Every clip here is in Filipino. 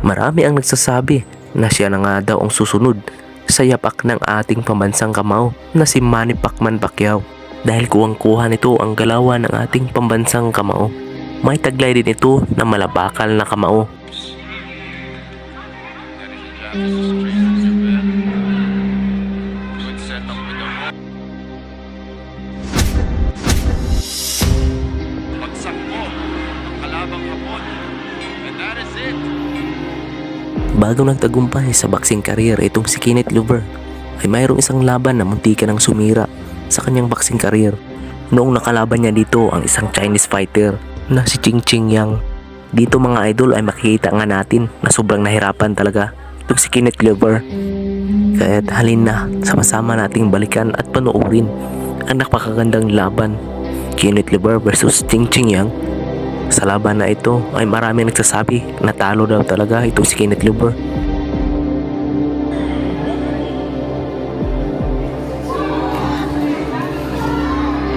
Marami ang nagsasabi na siya na nga daw ang susunod sa yapak ng ating pambansang kamao na si Manny Pacman Pacquiao. Dahil kuwang-kuha nito ang galawan ng ating pambansang kamao. May taglay din ito na malabakal na kamao. Bago nagtagumpay sa boxing career itong si Kenneth Lover ay mayroong isang laban na muntika ng sumira sa kanyang boxing career. Noong nakalaban niya dito ang isang Chinese fighter na si Ching Ching Yang. Dito mga idol ay makikita nga natin na sobrang nahirapan talaga itong si Kenneth Lover. Kaya't halin na sama-sama nating balikan at panoorin ang napakagandang laban Kenneth Lover versus Ching Ching Yang. Sa laban na ito ay maraming nagsasabi na talo daw talaga itong si Kenneth Lover.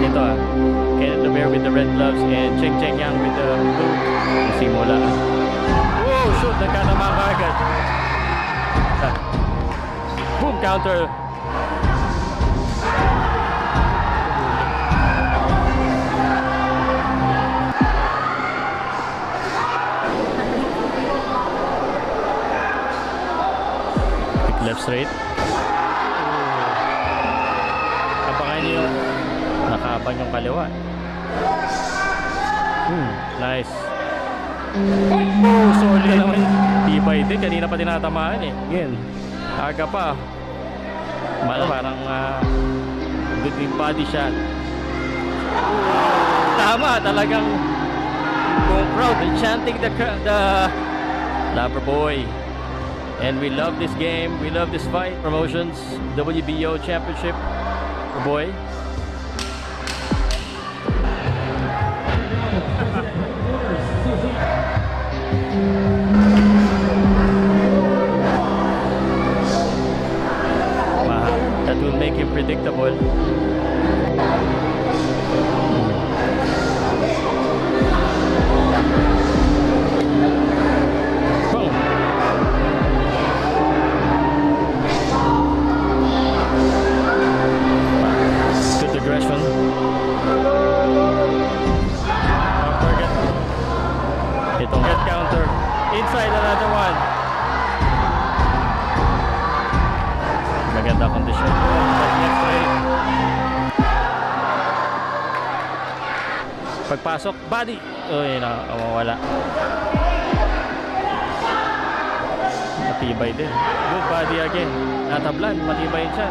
Ito Kenneth Lover with the red gloves and Ching Ching Yang with the blue. Simula. Oh, shoot! Nagkatamaan ka agad. Boom! Counter. Left straight. Abangan niyo yung nakaabang yung kaliwa. Nice. Solid na naman. Tibay din. Kanina pa tinatamaan eh. Again. Aga pa. Parang good yung body shot. Tama. Talagang going proud. Chanting the Lover Boy. And we love this game. We love this fight. Promotions, WBO Championship. Boy. That will make him predictable. Inside another one. Maganda condition. Next right. Pagpasok, body. Uy, nakakawala. Matibay din. Good body again. Natablan, matibay siya.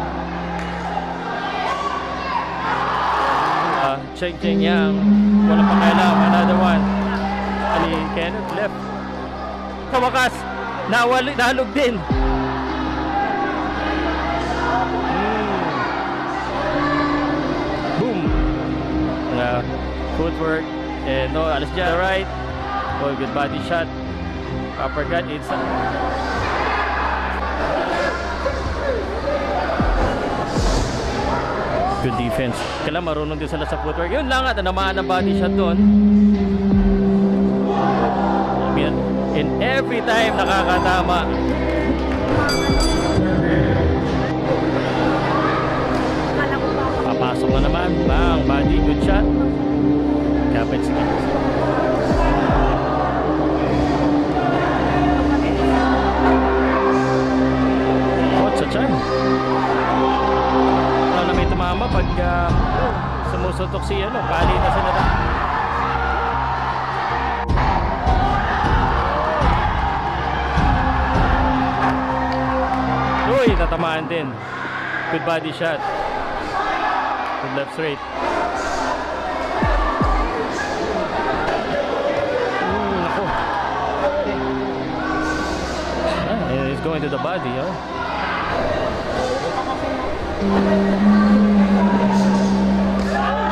Ching Ching Yang. Walang pakialam. Another one. Ali Kenneth left. Kawakas, nahalog din. Boom. Footwork. And no, alas dyan. Right. Oh, good body shot. Uppercut inside. Good defense. Kailan marunong din sila sa footwork. Yun lang at namaan ang body shot doon. And every time nakakatama. Papasok na naman. Bang, body, good shot. Kapit sige. What's a charm? Ano na may tumama pag sumusuntok si pali na sila na. Uy, natamaan din. Good body shot. Good left straight. Nako. He's going to the body,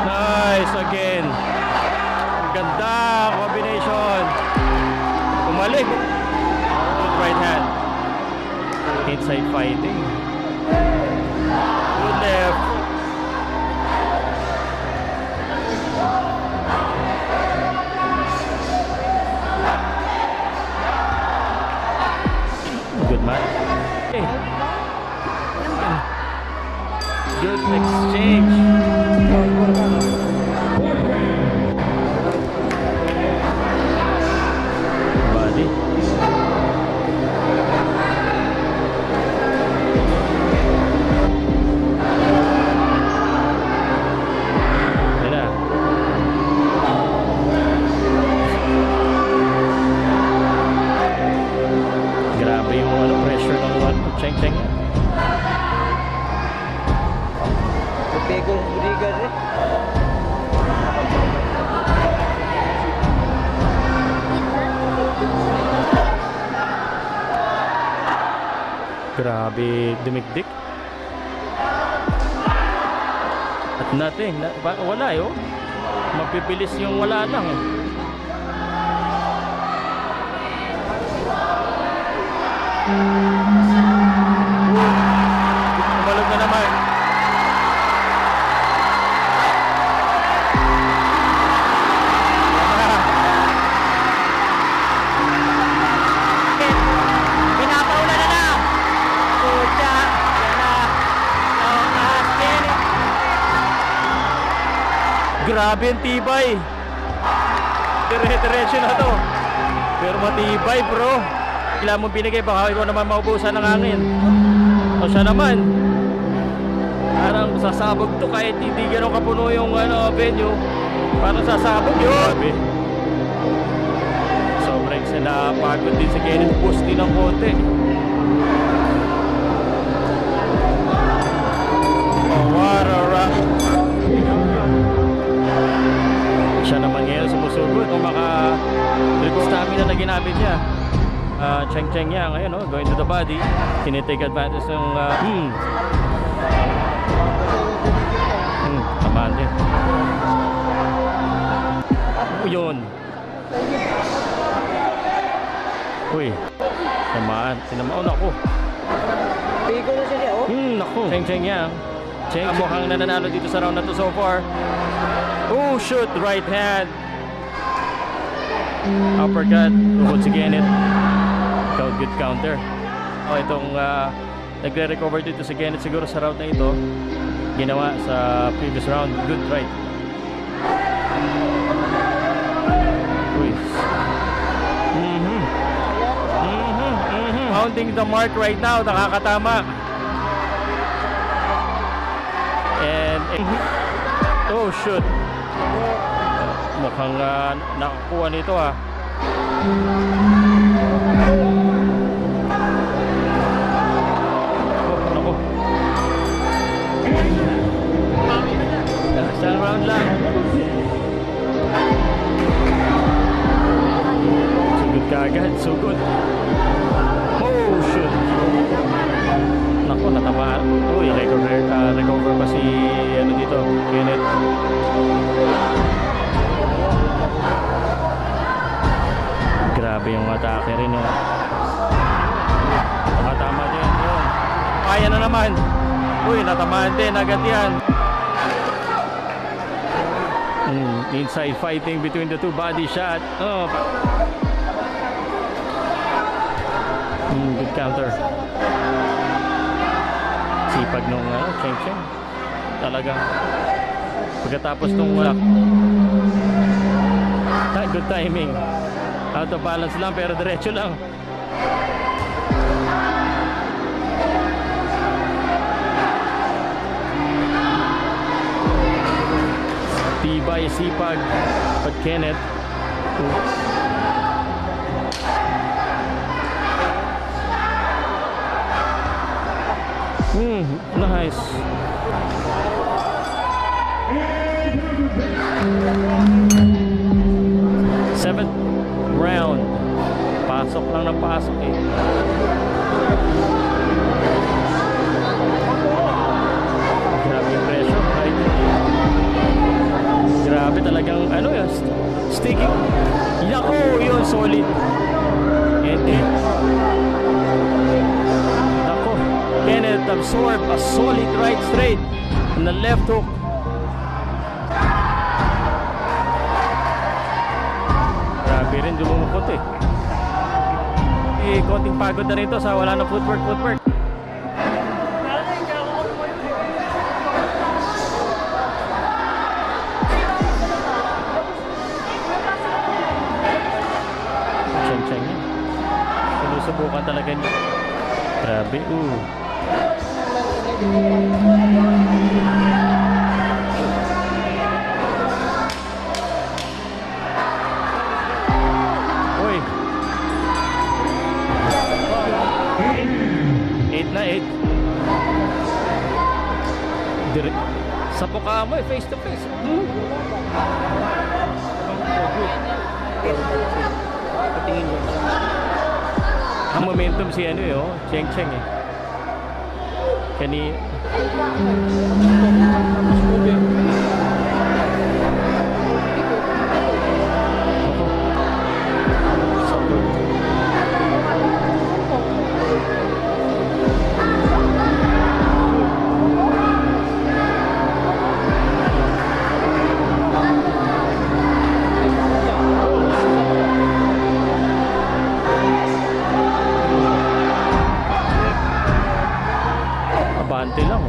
Nice again. Ganda combination. Umalik. Good right hand. Inside fighting. Good left. Good exchange. Body. Yan na. Grabe yung pressure ng Cheng Cheng. Pego Rodriguez eh. Grabe dumikdik. At nothing. Wala eh oh. Mapipilis yung wala lang eh. Tumalog na naman. Pinapaula na na. Pucha. Yan na. Grabe ang tibay. Dire-diretso na to. Pero matibay bro. Kailangan mo binigay baka ikaw naman maubusan ng hangin. O siya naman. Parang sasabog to kahit hindi gano'n kapuno yung venue. Parang sasabog yun. Sobrang sinapagod din si Kenneth. Push din ng konti. Oh, what a rock. Siya naman ngayon sumusugod. Kung stamina na ginamit niya. Cheng Cheng niya ngayon, no? Going to the body. Tinitake advantage ng tamaan din. Yun. Uy. Tamaan. Tinamaan ako. Pego na siya oh. Naku. Cheng Cheng Yang. Cheng mukhang nananalo dito sa round na to so far. Oh, shoot. Right hand. Uppercut. Tuhod si Kenneth. Good counter. Itong nagre-recover dito si Kenneth siguro sa round na ito. Ginawa sa previous round. Good right. Uy. Pounding the mark right now. Nakakatama. And oh shoot. Mukhang nakakuha nito ah. Naku. Isang round lang. Sugod ka agad. Sugod. Oh shoot. Naku, natamaan. Uy, recover pa si dito, Kenneth. Grabe yung atake rin yun. Nakatama din yun. Kaya na naman. Uy, natamaan din agad yan. Inside fighting between the two, body shot. Good counter. Sipag nung Cheng Cheng. Talaga. Pagkatapos nung good timing. Out of balance lang pero diretso lang. Tibay, sipag. But Kenneth. Nice. Seventh round. Pasok lang ng pasok eh. Grabe yung pressure. Right? Grabe talagang yun. Sticking. Yako, yun. Solid. And then Nako. Kenneth absorb a solid right straight on the left hook. Grabe rin dumumukot eh. Konting pagod na rito sa wala na footwork. sinusubukan talaga niya. Grabe, Uy. 8 na 8. Sa mukha mo face to face. Ang momentum si ano Cheng Cheng Kani abante lang.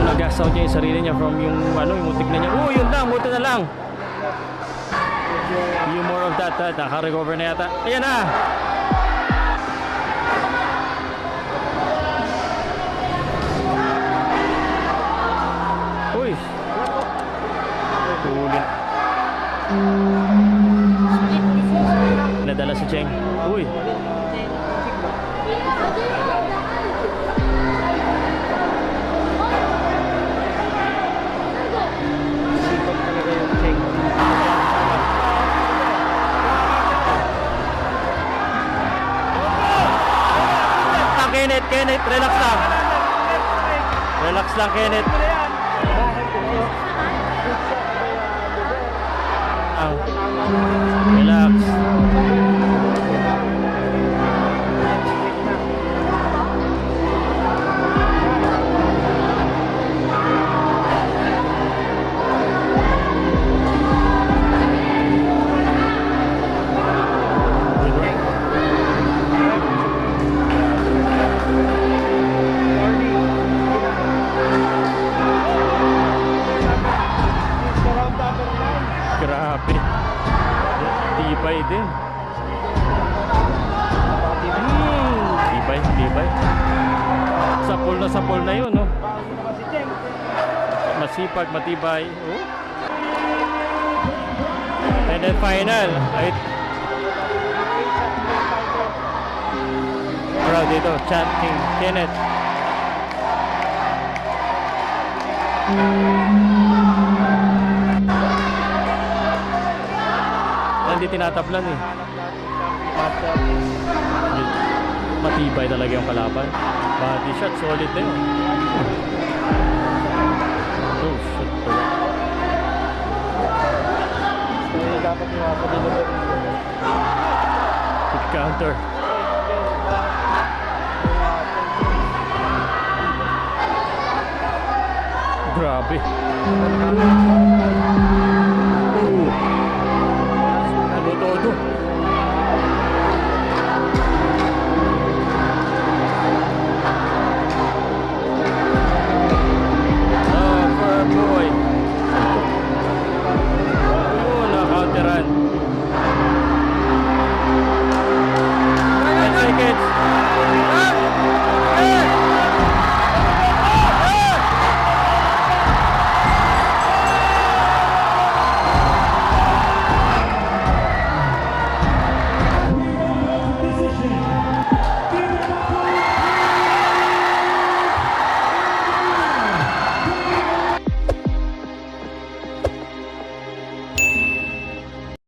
Nag-gas out niya yung sarili niya from yung yung mutik na niya. Yun lang, buti na lang. Yung more of that, naka-recover na yata. Ayan na! Uy! Huli. Nadala si Cheng. Uy! Kenneth, relax lang. Relax lang, Kenneth. Relax. Grabe. Tibay din. Tibay. Sapol na yun, no? Masipag, matibay. And then final. Crowd dito, chanting Kenneth. Hindi tinatablan matibay talaga yung kalaban. Body shot, solid na yun. Oh shit, dapat good counter. Grabe. Todo. Loverboy. Naka-counteran.